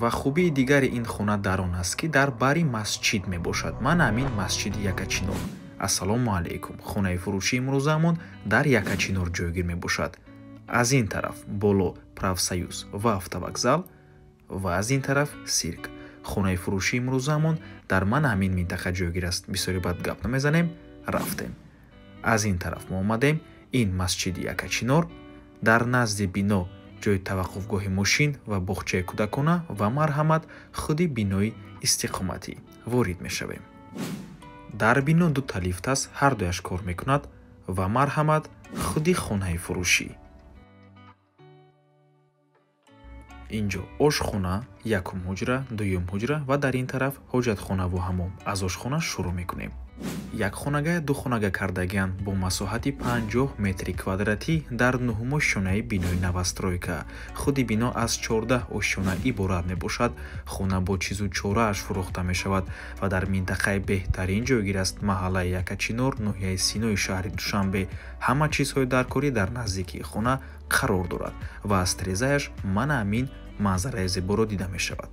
ва хубии дигари ин хона дар он аст ки дар бари масҷид мебошад. Ман амин масҷиди Якачинор. Ассалому алайкум. Хонаи фурӯшии имрӯзаамон дар Якачинор ҷойгир мебошад. Аз ин тараф боло Правсоюз ва автовокзал ва аз ин тараф сирк. Хонаи фурӯшии имрӯзаамон дар ман амин минтақа ҷойгир аст. Бисёри бад гап намезанем, рафтем. Аз ин тараф мо омадем. Ин масҷиди Якачинор, дар назди бино ҷои таваққуфгоҳи мошин ва боғчаи кӯдакона ва марҳамат худи бинои истиқоматӣ ворид мешавем. Дар бино дута лифт аст, ҳардуяш кор мекунад ва марҳамат худи хонаи фурӯшӣ. инҷо ошхона, якум ҳуҷра, дуюм ҳуҷра ва дар ин тараф ҳоҷатхонаву ҳаммом. Аз ошхона шурӯъ мекунем. Якхонага духонага кардагиан бо масоҳати 50 метри квадратӣ дар нуҳум ошёнаи бинои навастройка. Худи бино аз 14 ошёна иборат мебошад. хона бо чизу чорааш фурӯхта мешавад ва дар минтақаи беҳтарин ҷойгир аст. маҳаллаи Якачинор, ноҳияи Синои шаҳри Душанбе. ҳама чизҳои даркорӣ дар наздикии хона қарор дорад ва аз тирезааш ман амин манзараи зеборо дида мешавад.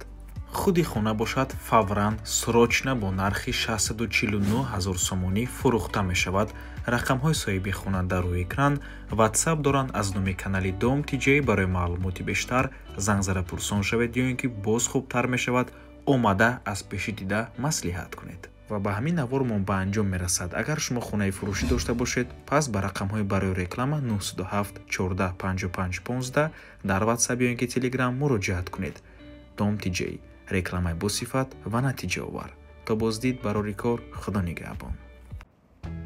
худи хона бошад фавран срочна бо нархи 649 000 сомонӣ фурӯхта мешавад. рақамҳои соҳиби хона дар рӯи экран. ватсап доранд. аз номи канали Дом Тиҷей барои маълумоти бештар занг зада пурсон шавед ё ин ки боз хубтар мешавад омада аз пеши дида маслиҳат кунед. ва ба ҳамин навормон ба анҷом мерасад. агар шумо хонаи фурӯшӣ дошта бошед, пас ба рақамҳои барои реклама 907 14 55 15 дар ватсап ё ин ки телеграм муроҷиат кунед. Дом Тиҷей, рекламаи босифат ва натиҷаовар. То боздид барори кор, худо нигаҳбон.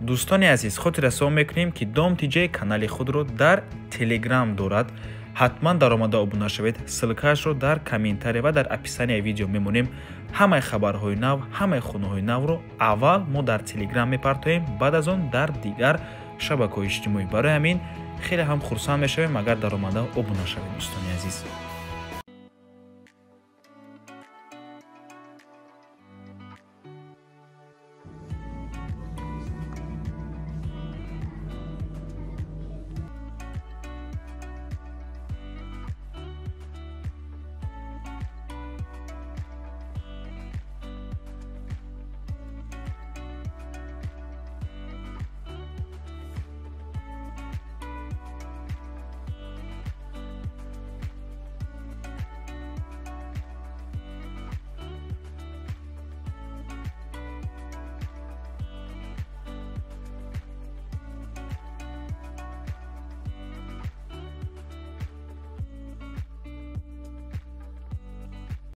дӯстони азиз, хотиррасон мекунем ки Дом Тиҷей канали худро дар телеграм дорад. ҳатман даромада обуна шавед. ссилкаашро дар комментария ва дар описанияи видео мемонем. ҳамаи хабарҳои нав, ҳамаи хонаҳои навро аввал мо дар телеграм мепартоем, баъд аз он дар дигар шабакаҳои иҷтимоӣ. барои ҳамин хеле ҳам хурсанд мешавем агар даромада обуна шавед. дӯстони азиз.